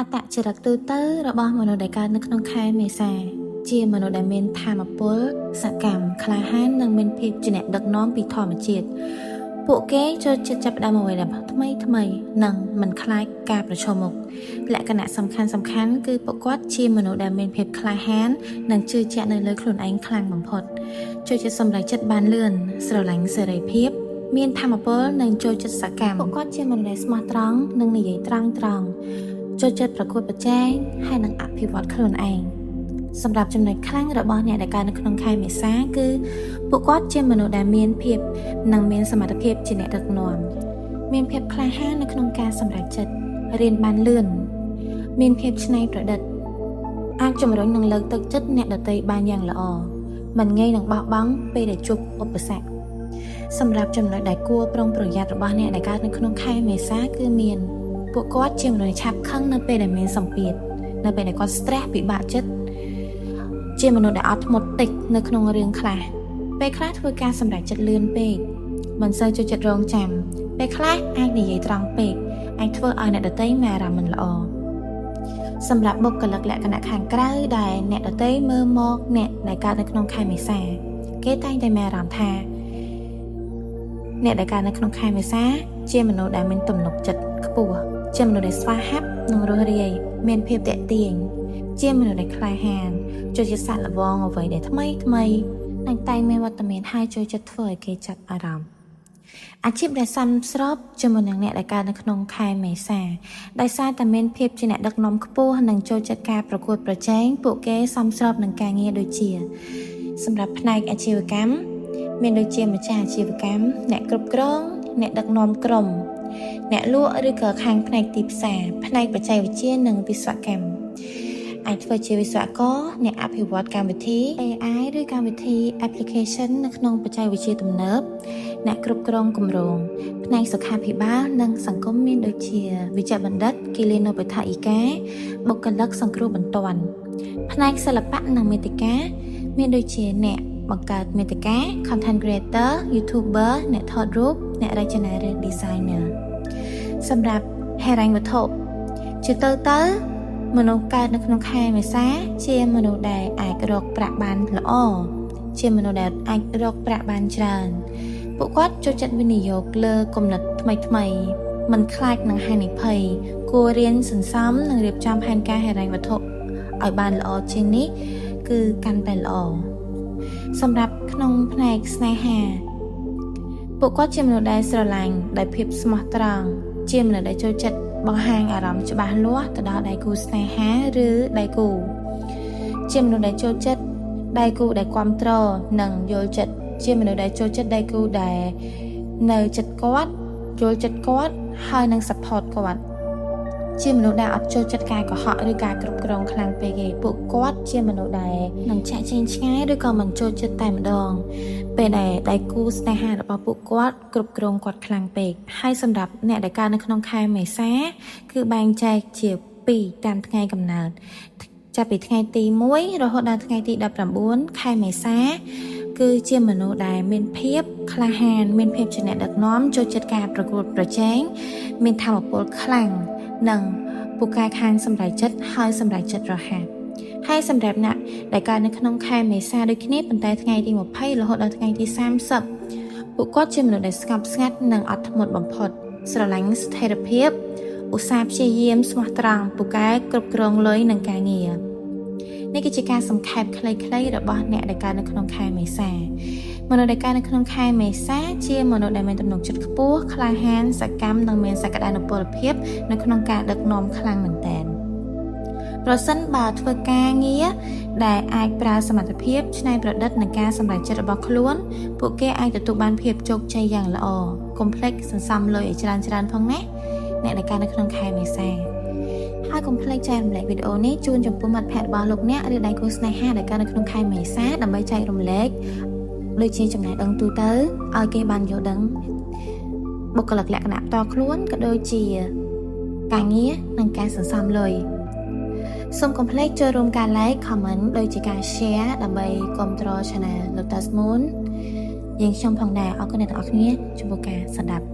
អត្តចរិតទូទៅរបស់មនុស្សដែលកើតនៅក្នុងខែមេសាជាមនុស្សដែលមានថាមពលសកម្មក្លាហាននិងមានភាពជាអ្នកដឹកនាំពីធម្មជាតិពួកគេចូលចិត្តចាប់ផ្ដើមអ្វីដែលថ្មីនិងមិនខ្លាចការប្រឈមមុខលក្ខណៈសំខាន់គឺពួកគាត់ជាមនុស្សដែលមានភាពក្លាហាននិងជឿជាក់នៅលើខ្លួនឯងខ្លាំងបំផុតចូលចិត្តសម្រេចចិត្តបានលឿនស្រឡាញ់សេរីភាពមានថាមពលនិងចូលចិត្តសកម្មពួកគាត់ជាមនុស្សដែលស្មោះត្រង់និងនិយាយត្រង់ចូលចិត្តប្រកួតប្រជែងហើយនឹងអភិវឌ្ឍខ្លួនឯងសម្រាប់ចំណុចខ្លាំងរបស់អ្នកដែលកើតនៅក្នុងខែមេសាគឺពួកគាត់ជាមនុស្សដែលមានភាពនិងមានសមត្ថភាពជាអ្នកដឹកនាំមានភាពក្លាហាននៅក្នុងការសម្រេចចិត្តរៀនបានលឿនមានភាពច្នៃប្រឌិតអាចជំរុញនិងលើកទឹកចិត្តអ្នកដទៃបានយ៉ាងល្អមិនងាយនឹងបោះបង់ពេលដែលជួបឧបសគ្គសម្រាប់ចំណុចដែលគួរប្រុងប្រយ័ត្នរបស់អ្នកដែលកើតនៅក្នុងខែមេសាគឺមានពួកគាត់ជាមនុស្សឆាប់ខឹងនៅពេលដែលមានសម្ពាធនៅពេលដែលគាត់ stress ពិបាកចិត្តជាមនុស្សដែលអត់ធ្មត់តិចនៅក្នុងរឿងខ្លះពេលខ្លះធ្វើការសម្រេចចិត្តលឿនពេកមិនសូវចូលចិត្តរងចាំពេលខ្លះអាចនិយាយត្រង់ពេកអាចធ្វើឲ្យអ្នកដទៃមានអារម្មណ៍មិនល្អសម្រាប់បុគ្គលិកលក្ខណៈខាងក្រៅដែលអ្នកដទៃមើលមកអ្នកដែលកើតនៅក្នុងខែមេសាគេតែងតែមានអារម្មណ៍ថាអ្នកដែលកើតនៅក្នុងខែមេសាជាមនុស្សដែលមានទំនុកចិត្តខ្ពស់ជាមនុស្សដែលស្វាហាប់និងរស់រាយមានភាពទាក់ទាញជាមនុស្សដែលក្លាហានចូលចិត្តសាកល្បងអ្វីដែលថ្មីនិងតែងមានវត្តមានហើយចូលចិត្តធ្វើឲ្យគេចាប់អារម្មណ៍អាជីពដែលសមស្របជាមួយនឹងអ្នកដែលកើតនៅក្នុងខែមេសាដោយសារតែមានភាពជាអ្នកដឹកនាំខ្ពស់និងចូលចិត្តការប្រកួតប្រជែងពួកគេសមស្របនឹងការងារដូចជាសម្រាប់ផ្នែកអាជីវកម្មមានដូចជាម្ចាស់អាជីវកម្មអ្នកគ្រប់គ្រងអ្នកដឹកនាំក្រុមអ្នកលក់ឬក៏ខាងផ្នែកទីផ្សារផ្នែកបច្ចេកវិទ្យានិងវិស្វកម្មអាចធ្វើជាវិស្វករអ្នកអភិវឌ្ឍកម្មវិធី AI ឬកម្មវិធី application នៅក្នុងបច្ចេកវិទ្យាទំនើបអ្នកគ្រប់គ្រងគម្រោងផ្នែកសុខាភិបាលនិងសង្គមមានដូចជាវិជ្ជបណ្ឌិតគិលានុបដ្ឋាយិកាបុគ្គលិកសង្គ្រោះបន្ទាន់ផ្នែកសិល្បៈនិងមាតិកាមានដូចជាអ្នកបង្កើតមាតិកា content creator YouTuber អ្នកថតរូបអ្នករចនាឬ designer សម្រាប់ហិរញ្ញវត្ថុជាទៅមនុស្សកើតនៅក្នុងខែមេសាជាមនុស្សដែលអាចរកប្រាក់បានល្អជាមនុស្សដែលអាចរកប្រាក់បានច្រើនពួកគាត់ចូលចិត្តវិនិយោគលើគំនិតថ្មីមិនខ្លាចនឹងហានិភ័យគួររៀនសន្សំនិងរៀបចំផែនការហិរញ្ញវត្ថុឲ្យបានល្អជាងនេះគឺកាន់តែល្អសម្រាប់ក្នុងផ្នែកស្នេហាពួកគាត់ជាមនុស្សដែលស្រឡាញ់ដោយភាពស្មោះត្រង់ជាមនុស្សដែលចូលចិត្តបង្ហាញអារម្មណ៍ច្បាស់លាស់ទៅដល់ដៃគូស្នេហាឬដៃគូជាមនុស្សដែលចូលចិត្តដៃគូដែលគាំទ្រនិងយល់ចិត្តជាមនុស្សដែលចូលចិត្តដៃគូដែលនៅចិត្តគាត់យល់ចិត្តគាត់ហើយនឹង support គាត់ជាមនុស្សដែលអត់ចូលចិត្តការកុហកឬការគ្រប់គ្រងខ្លាំងពេកទេពួកគាត់ជាមនុស្សដែលនឹងចាក់ចេញឆ្ងាយឬក៏មិនចូលចិត្តតែម្ដងពេលដែលដៃគូស្នេហារបស់ពួកគាត់គ្រប់គ្រងគាត់ខ្លាំងពេកហើយសម្រាប់អ្នកដែលកើតនៅក្នុងខែមេសាគឺបែងចែកជា2តាមថ្ងៃកំណើតចាប់ពីថ្ងៃទី1រហូតដល់ថ្ងៃទី19ខែមេសាគឺជាមនុស្សដែលមានភាពក្លាហានមានភាពជាអ្នកដឹកនាំចូលចិត្តការប្រកួតប្រជែងមានថាមពលខ្លាំងនិងពូកែខាងសម្រេចចិត្តហើយសម្រេចចិត្តរហ័សហើយសម្រាប់អ្នកដែលកើតនៅក្នុងខែមេសាដូចគ្នាប៉ុន្តែថ្ងៃទី20រហូតដល់ថ្ងៃទី30ពួកគាត់ជាមនុស្សដែលស្ងប់ស្ងាត់និងអត់ធ្មត់បំផុតស្រឡាញ់ស្ថិរភាពឧស្សាហ៍ព្យាយាមស្មោះត្រង់ពូកែគ្រប់គ្រងលុយនិងការងារនេះគឺជាការសង្ខេបខ្លីៗរបស់អ្នកដែលកើតនៅក្នុងខែមេសាមនុស្សដែលកើតនៅក្នុងខែមេសាជាមនុស្សដែលមានទំនុកចិត្តខ្ពស់ក្លាហានសកម្មនិងមានសក្តានុពលភាពនៅក្នុងការដឹកនាំខ្លាំងមែនទែនប្រសិនបើធ្វើការងារដែលអាចប្រើសមត្ថភាពច្នៃប្រឌិតនិងការសម្រេចចិត្តរបស់ខ្លួនពួកគេអាចទទួលបានភាពជោគជ័យយ៉ាងល្អកុំភ្លេចសន្សំលុយឲ្យច្រើនផងណាអ្នកដែលកើតនៅក្នុងខែមេសាហើយកុំភ្លេចចែករំលែកវីដេអូនេះជូនចំពោះមិត្តភ័ក្តិរបស់លោកអ្នកឬដៃគូស្នេហាដែលកើតនៅក្នុងខែមេសាដើម្បីចែករំលែកដូចជាចំណេះដឹងទូទៅឲ្យគេបានយល់ដឹងបុគ្គលិកលក្ខណៈផ្ទាល់ខ្លួនក៏ដូចជាការងារនិងការសន្សំលុយសូមកុំភ្លេចចូលរួមការ like comment ដូចជាការ share ដើម្បីគាំទ្រ Channel Lotus Moon យើងខ្ញុំផងដែរអរគុណអ្នកទាំងអស់គ្នាចំពោះការស្ដាប់